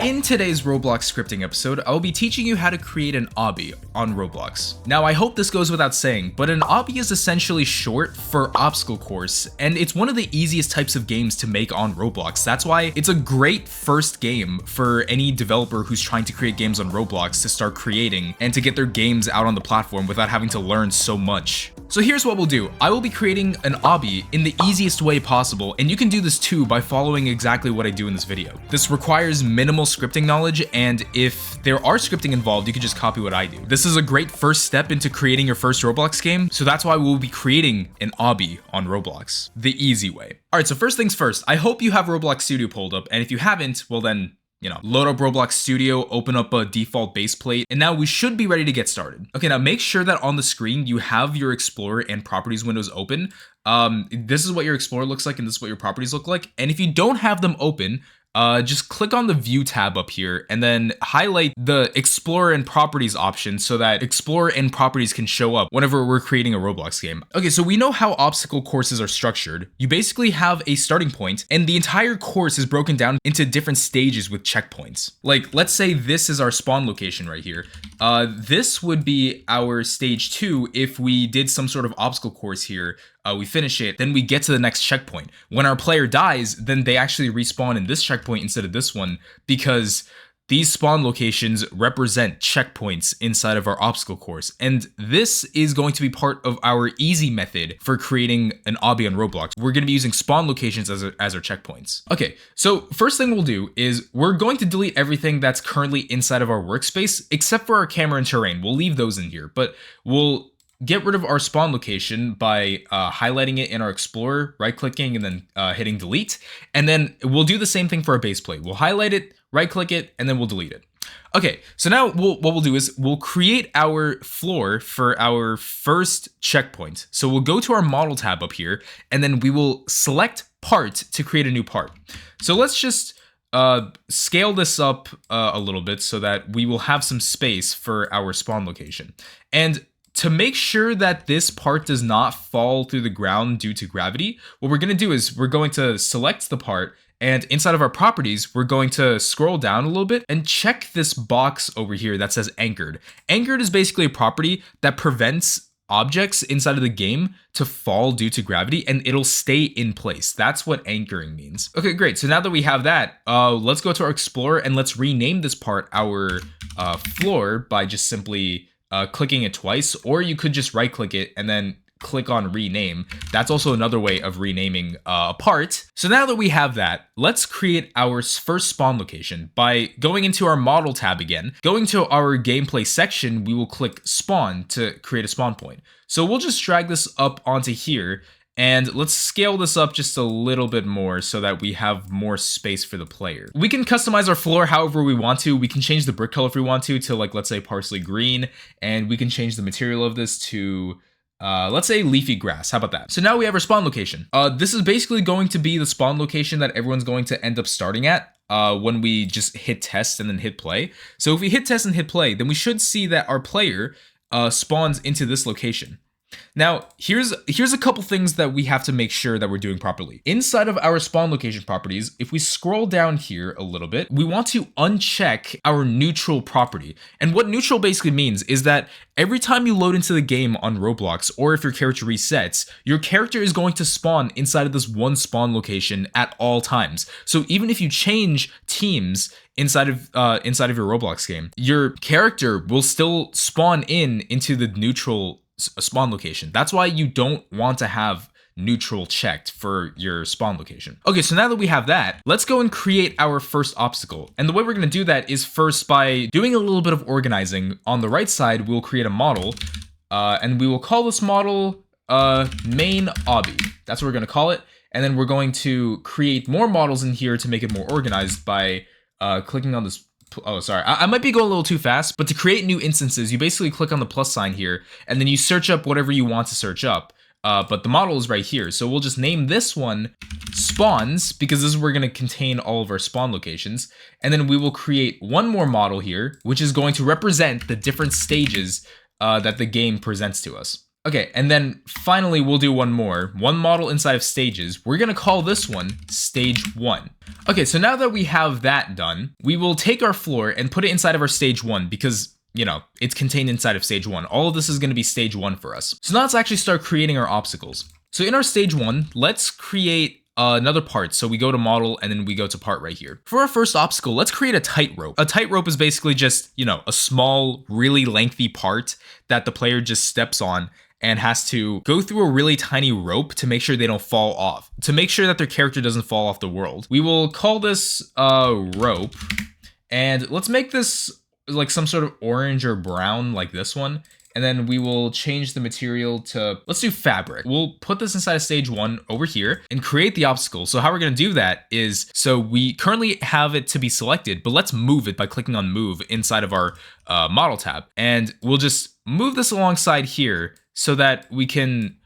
In today's Roblox scripting episode, I will be teaching you how to create an obby on Roblox. Now, I hope this goes without saying, but an obby is essentially short for obstacle course, and it's one of the easiest types of games to make on Roblox. That's why it's a great first game for any developer who's trying to create games on Roblox to start creating and to get their games out on the platform without having to learn so much. So here's what we'll do. I will be creating an obby in the easiest way possible, and you can do this too by following exactly what I do in this video. This requires minimal scripting knowledge, and if there are scripting involved, you can just copy what I do. This is a great first step into creating your first Roblox game, so that's why we'll be creating an obby on Roblox, the easy way. Alright, so first things first, I hope you have Roblox Studio pulled up, and if you haven't, well then, load up Roblox Studio, open up a default base plate, and now we should be ready to get started. Okay, now make sure that on the screen you have your Explorer and Properties windows open. This is what your Explorer looks like, and this is what your properties look like. And if you don't have them open, just click on the View tab up here and then highlight the Explorer and Properties option so that Explorer and Properties can show up whenever we're creating a Roblox game. Okay, so we know how obstacle courses are structured. You basically have a starting point, and the entire course is broken down into different stages with checkpoints. Like, let's say this is our spawn location right here. This would be our stage 2 if we did some sort of obstacle course here. We finish it, then we get to the next checkpoint. When our player dies, then they actually respawn in this checkpoint instead of this one, because these spawn locations represent checkpoints inside of our obstacle course. And this is going to be part of our easy method for creating an obby on Roblox. We're going to be using spawn locations as our checkpoints. Okay, so first thing we'll do is we're going to delete everything that's currently inside of our workspace, except for our camera and terrain. We'll leave those in here, but we'll get rid of our spawn location by highlighting it in our Explorer, right-clicking, and then hitting delete. And then we'll do the same thing for our base plate. We'll highlight it, right-click it, and then we'll delete it. Okay, so now what we'll do is we'll create our floor for our first checkpoint. So we'll go to our model tab up here, and then we will select part to create a new part. So let's just scale this up a little bit so that we will have some space for our spawn location. And to make sure that this part does not fall through the ground due to gravity, what we're going to do is we're going to select the part, and inside of our properties, we're going to scroll down a little bit and check this box over here that says anchored. Anchored is basically a property that prevents objects inside of the game to fall due to gravity, and it'll stay in place. That's what anchoring means. Okay, great. So now that we have that, let's go to our Explorer and let's rename this part our floor by just simply clicking it twice, or you could just right click it and then click on rename. That's also another way of renaming a part. So now that we have that, let's create our first spawn location by going into our model tab again. Going to our gameplay section, we will click spawn to create a spawn point. So we'll just drag this up onto here, and let's scale this up just a little bit more so that we have more space for the player. We can customize our floor however we want to. We can change the brick color if we want to like, let's say, parsley green. And we can change the material of this to, let's say, leafy grass. How about that? So now we have our spawn location. This is basically going to be the spawn location that everyone's going to end up starting at when we just hit test and then hit play. So if we hit test and hit play, then we should see that our player spawns into this location. Now, here's a couple things that we have to make sure that we're doing properly. Inside of our spawn location properties, if we scroll down here a little bit, we want to uncheck our neutral property. And what neutral basically means is that every time you load into the game on Roblox, or if your character resets, your character is going to spawn inside of this one spawn location at all times. So even if you change teams inside of your Roblox game, your character will still spawn into the neutral spawn location. That's why you don't want to have neutral checked for your spawn location. Okay, so now that we have that, let's go and create our first obstacle. And the way we're going to do that is first by doing a little bit of organizing. On the right side, we'll create a model, and we will call this model main obby. That's what we're going to call it. And then we're going to create more models in here to make it more organized by clicking on this. Oh, sorry. I might be going a little too fast, but to create new instances, you basically click on the plus sign here, and then you search up whatever you want to search up. But the model is right here. So we'll just name this one spawns, because this is where we're going to contain all of our spawn locations. And then we will create one more model here, which is going to represent the different stages that the game presents to us. Okay, and then finally we'll do one more. One model inside of stages. We're gonna call this one stage 1. Okay, so now that we have that done, we will take our floor and put it inside of our stage 1 because, you know, it's contained inside of stage 1. All of this is gonna be stage 1 for us. So now let's actually start creating our obstacles. So in our stage 1, let's create another part. So we go to model and then we go to part right here. For our first obstacle, let's create a tightrope. A tightrope is basically just, you know, a small, really lengthy part that the player just steps on and has to go through a really tiny rope to make sure they don't fall off, to make sure that their character doesn't fall off the world. We will call this rope, and let's make this like some sort of orange or brown like this one. And then we will change the material to, let's do fabric. We'll put this inside of stage 1 over here and create the obstacle. So how we're gonna do that is, so we currently have it to be selected, but let's move it by clicking on move inside of our model tab. And we'll just move this alongside here so that we can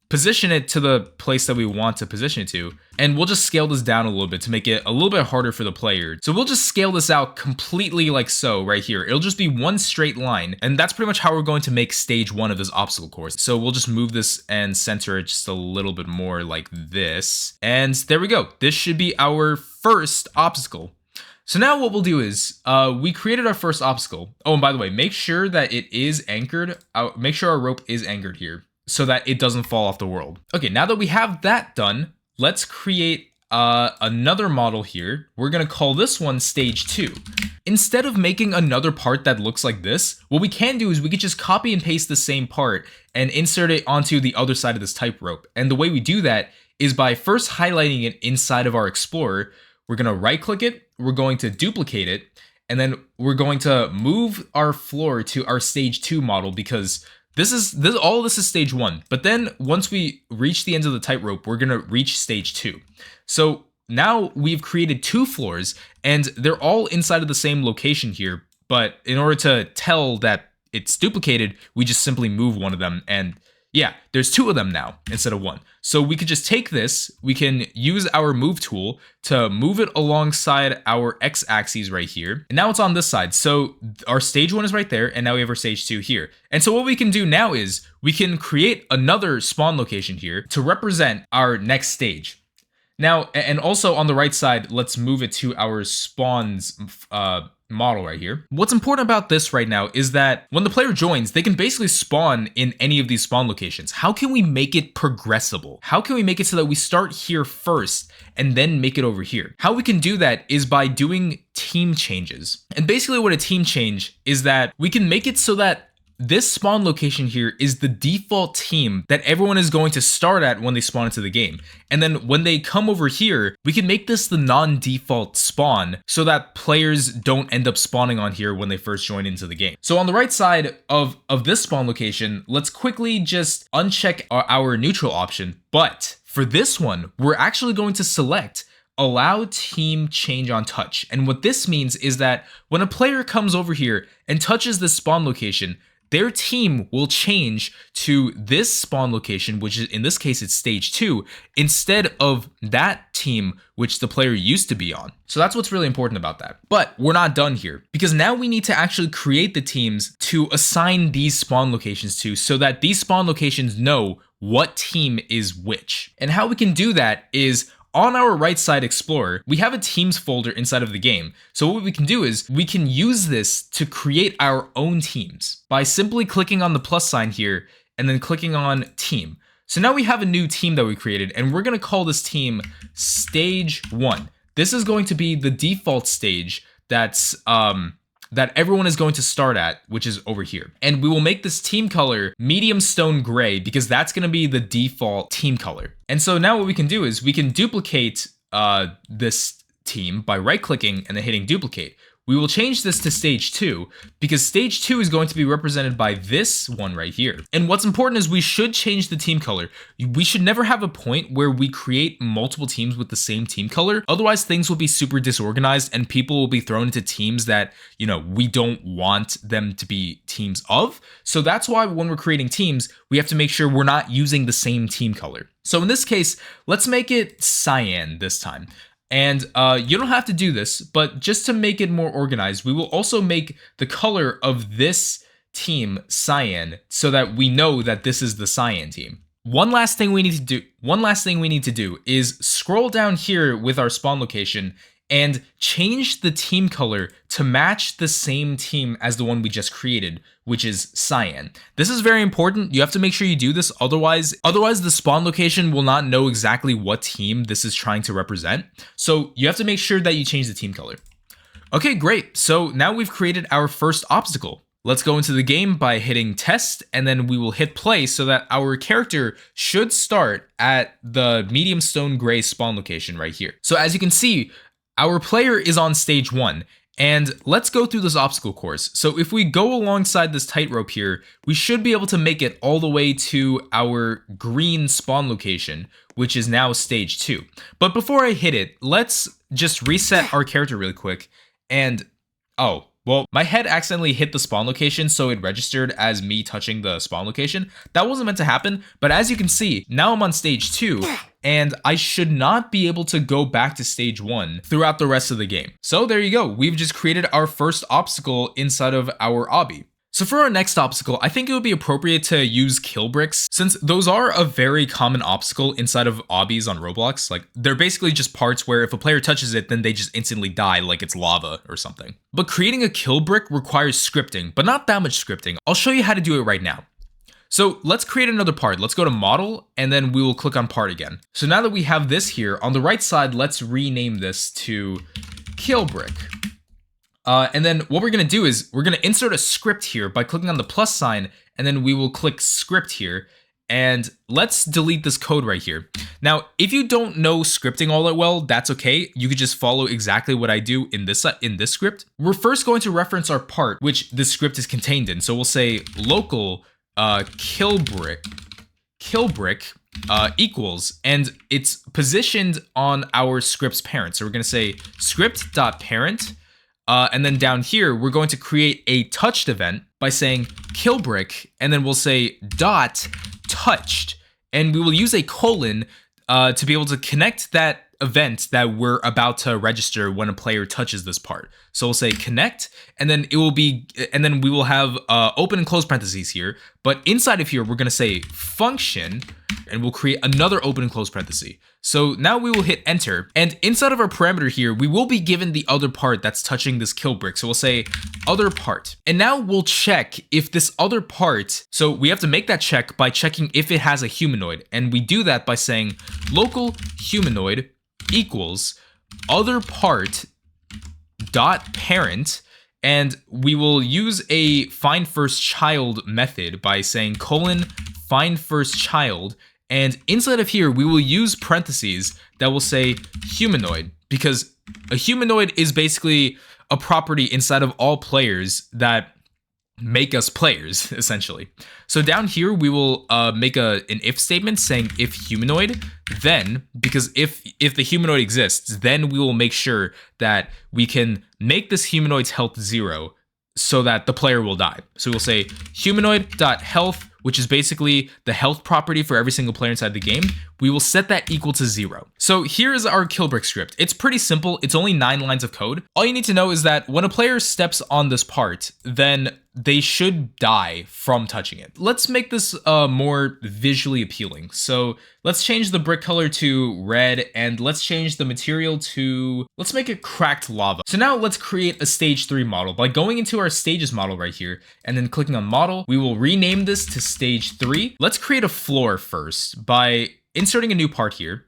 position it to the place that we want to position it to. And we'll just scale this down a little bit to make it a little bit harder for the player. So we'll just scale this out completely like so right here. It'll just be one straight line. And that's pretty much how we're going to make stage 1 of this obstacle course. So we'll just move this and center it just a little bit more like this. And there we go. This should be our first obstacle. So now what we'll do is, we created our first obstacle. Oh, and by the way, make sure that it is anchored. Make sure our rope is anchored here, so that it doesn't fall off the world. Okay, now that we have that done, let's create another model here. We're gonna call this one stage 2. Instead of making another part that looks like this, what we can do is we could just copy and paste the same part and insert it onto the other side of this tightrope. And the way we do that is by first highlighting it inside of our Explorer. We're gonna right click it, we're going to duplicate it, and then we're going to move our floor to our stage 2 model because all of this is stage 1, but then once we reach the end of the tightrope, we're gonna reach stage 2. So now we've created 2 floors, and they're all inside of the same location here. But in order to tell that it's duplicated, we just simply move one of them, and yeah, there's 2 of them now instead of 1. So we could just take this, we can use our move tool to move it alongside our x-axis right here. And now it's on this side. So our stage 1 is right there, and now we have our stage 2 here. And so what we can do now is we can create another spawn location here to represent our next stage. Now, and also on the right side, let's move it to our spawns model right here. What's important about this right now is that when the player joins, they can basically spawn in any of these spawn locations. How can we make it progressible? How can we make it so that we start here first and then make it over here? How we can do that is by doing team changes. And basically what a team change is that we can make it so that this spawn location here is the default team that everyone is going to start at when they spawn into the game. And then when they come over here, we can make this the non-default spawn so that players don't end up spawning on here when they first join into the game. So on the right side of this spawn location, let's quickly just uncheck our neutral option. But for this one, we're actually going to select allow team change on touch. And what this means is that when a player comes over here and touches this spawn location, their team will change to this spawn location, which is, in this case, it's stage 2, instead of that team which the player used to be on. So that's what's really important about that. But we're not done here, because now we need to actually create the teams to assign these spawn locations to, so that these spawn locations know what team is which. And how we can do that is on our right side Explorer, we have a teams folder inside of the game. So what we can do is we can use this to create our own teams by simply clicking on the plus sign here and then clicking on team. So now we have a new team that we created, and we're gonna call this team stage 1. This is going to be the default stage that's that everyone is going to start at, which is over here. And we will make this team color medium stone gray because that's gonna be the default team color. And so now what we can do is we can duplicate this team by right-clicking and then hitting duplicate. We will change this to stage 2 because stage 2 is going to be represented by this one right here. And what's important is we should change the team color. We should never have a point where we create multiple teams with the same team color. Otherwise, things will be super disorganized and people will be thrown into teams that, you know, we don't want them to be teams of. So that's why when we're creating teams, we have to make sure we're not using the same team color. So in this case, let's make it cyan this time. And you don't have to do this, but just to make it more organized, we will also make the color of this team cyan so that we know that this is the cyan team. One last thing we need to do is scroll down here with our spawn location and change the team color to match the same team as the one we just created, which is cyan. This is very important. You have to make sure you do this. Otherwise the spawn location will not know exactly what team this is trying to represent. So you have to make sure that you change the team color. Okay, great. So now we've created our first obstacle. Let's go into the game by hitting test, and then we will hit play so that our character should start at the medium stone gray spawn location right here. So as you can see, our player is on stage 1, and let's go through this obstacle course. So if we go alongside this tightrope here, we should be able to make it all the way to our green spawn location, which is now stage 2. But before I hit it, let's just reset our character really quick. And, oh, well, my head accidentally hit the spawn location, so it registered as me touching the spawn location. That wasn't meant to happen, but as you can see, now I'm on stage 2, and I should not be able to go back to stage 1 throughout the rest of the game. So there you go, we've just created our first obstacle inside of our obby. So for our next obstacle, I think it would be appropriate to use kill bricks, since those are a very common obstacle inside of obbies on Roblox. Like, they're basically just parts where if a player touches it, then they just instantly die like it's lava or something. But creating a kill brick requires scripting, but not that much scripting. I'll show you how to do it right now. So let's create another part. Let's go to model, and then we will click on part again. So now that we have this here, on the right side, let's rename this to kill brick. And then what we're going to do is we're going to insert a script here by clicking on the plus sign, and then we will click script here. And let's delete this code right here. Now, if you don't know scripting all that well, that's okay. You could just follow exactly what I do in this script. We're first going to reference our part, which this script is contained in. So we'll say local kill brick equals, and it's positioned on our script's parent. So we're going to say script.parent. And then down here, we're going to create a touched event by saying kill brick, and then we'll say dot touched, and we will use a colon to be able to connect that event that we're about to register when a player touches this part. So we'll say connect, and then it will be, and then we will have open and close parentheses here. But inside of here, we're going to say function, and we'll create another open and close parenthesis. So now we will hit enter, and inside of our parameter here, we will be given the other part that's touching this kill brick. So we'll say other part, and now we'll check if this other part, so we have to make that check by checking if it has a humanoid, and we do that by saying local humanoid equals other part dot parent, and we will use a find first child method by saying colon find first child. And inside of here, we will use parentheses that will say humanoid, because a humanoid is basically a property inside of all players that make us players, essentially. So down here, we will make an if statement saying if humanoid, then, because if the humanoid exists, then we will make sure that we can make this humanoid's health 0 so that the player will die. So we'll say humanoid.health, which is basically the health property for every single player inside the game. We will set that equal to 0. So here is our kill brick script. It's pretty simple. It's only 9 lines of code. All you need to know is that when a player steps on this part, then they should die from touching it. Let's make this more visually appealing. So let's change the brick color to red, and let's change the material to, let's make it cracked lava. So now let's create a stage 3 model by going into our stages model right here, and then clicking on model. We will rename this to stage 3. Let's create a floor first by inserting a new part here.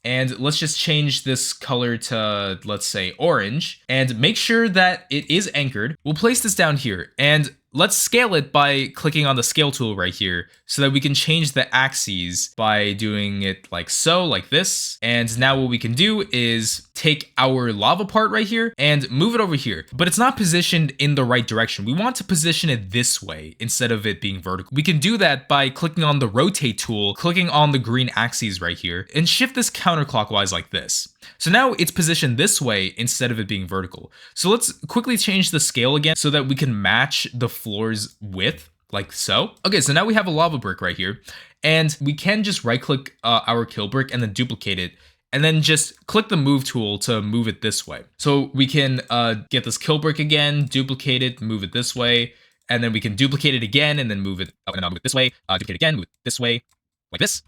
And let's just change this color to, let's say, orange, and make sure that it is anchored. We'll place this down here, and let's scale it by clicking on the scale tool right here so that we can change the axes by doing it like so, like this. And now what we can do is take our lava part right here and move it over here, but it's not positioned in the right direction. We want to position it this way instead of it being vertical. We can do that by clicking on the rotate tool, clicking on the green axes right here, and shift this counterclockwise like this. So now it's positioned this way instead of it being vertical. So let's quickly change the scale again so that we can match the floor's width, like so. Okay, so now we have a lava brick right here, and we can just right click our kill brick and then duplicate it, and then just click the move tool to move it this way. So we can get this kill brick again, duplicate it, move it this way, and then we can duplicate it again, and then move it up and move it this way, duplicate again, move it this way, like this.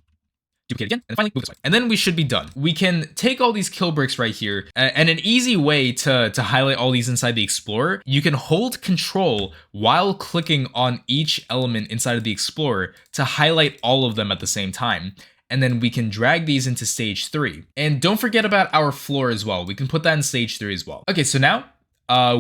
Duplicate again, and finally move this way. And then we should be done. We can take all these kill bricks right here, and an easy way to highlight all these inside the Explorer, you can hold Control while clicking on each element inside of the Explorer to highlight all of them at the same time. And then we can drag these into stage 3. And don't forget about our floor as well. We can put that in stage 3 as well. Okay, so now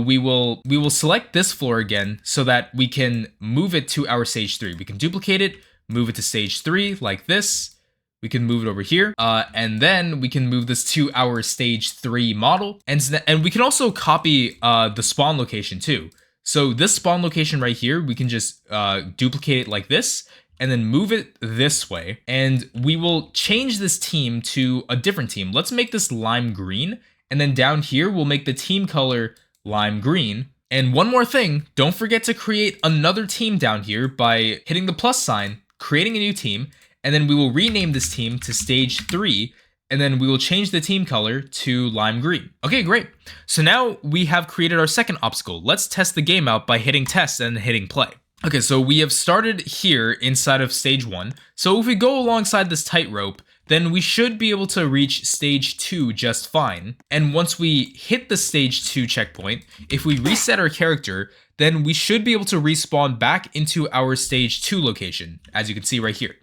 we will select this floor again so that we can move it to our stage 3. We can duplicate it, move it to stage 3 like this. We can move it over here, and then we can move this to our stage 3 model. And we can also copy the spawn location too. So this spawn location right here, we can just duplicate it like this, and then move it this way. And we will change this team to a different team. Let's make this lime green. And then down here, we'll make the team color lime green. And one more thing, don't forget to create another team down here by hitting the plus sign, creating a new team, and then we will rename this team to stage 3, and then we will change the team color to lime green. Okay, great. So now we have created our second obstacle. Let's test the game out by hitting test and hitting play. Okay, so we have started here inside of stage 1. So if we go alongside this tightrope, then we should be able to reach stage 2 just fine. And once we hit the stage 2 checkpoint, if we reset our character, then we should be able to respawn back into our stage 2 location, as you can see right here.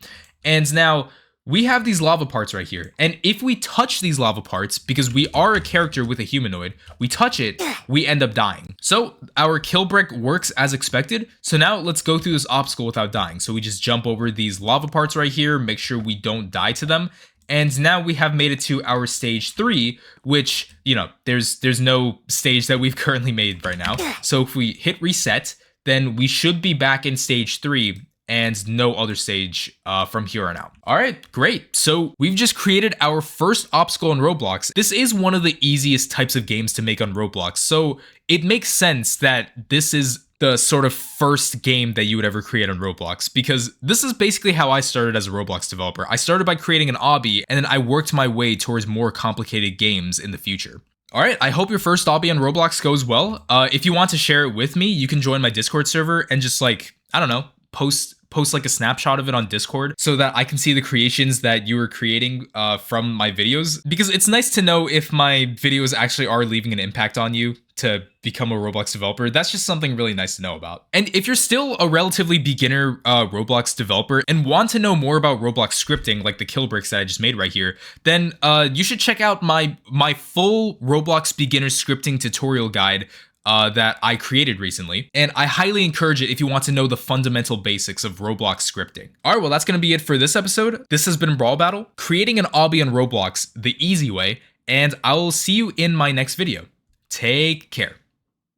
And now we have these lava parts right here. And if we touch these lava parts, because we are a character with a humanoid, we touch it, we end up dying. So our kill brick works as expected. So now let's go through this obstacle without dying. So we just jump over these lava parts right here, make sure we don't die to them. And now we have made it to our stage 3, which, you know, there's no stage that we've currently made right now. So if we hit reset, then we should be back in stage 3. And no other stage from here on out. All right, great. So we've just created our first obstacle in Roblox. This is one of the easiest types of games to make on Roblox. So it makes sense that this is the sort of first game that you would ever create on Roblox, because this is basically how I started as a Roblox developer. I started by creating an obby, and then I worked my way towards more complicated games in the future. All right, I hope your first obby on Roblox goes well. If you want to share it with me, you can join my Discord server and just like, I don't know, post like a snapshot of it on Discord so that I can see the creations that you were creating from my videos, because it's nice to know if my videos actually are leaving an impact on you to become a Roblox developer. That's just something really nice to know about. And if you're still a relatively beginner Roblox developer and want to know more about Roblox scripting, like the kill bricks that I just made right here, then you should check out my full Roblox beginner scripting tutorial guide that I created recently, and I highly encourage it if you want to know the fundamental basics of Roblox scripting. All right, well, that's going to be it for this episode. This has been Brawl Battle, creating an obby on Roblox the easy way, and I will see you in my next video. Take care.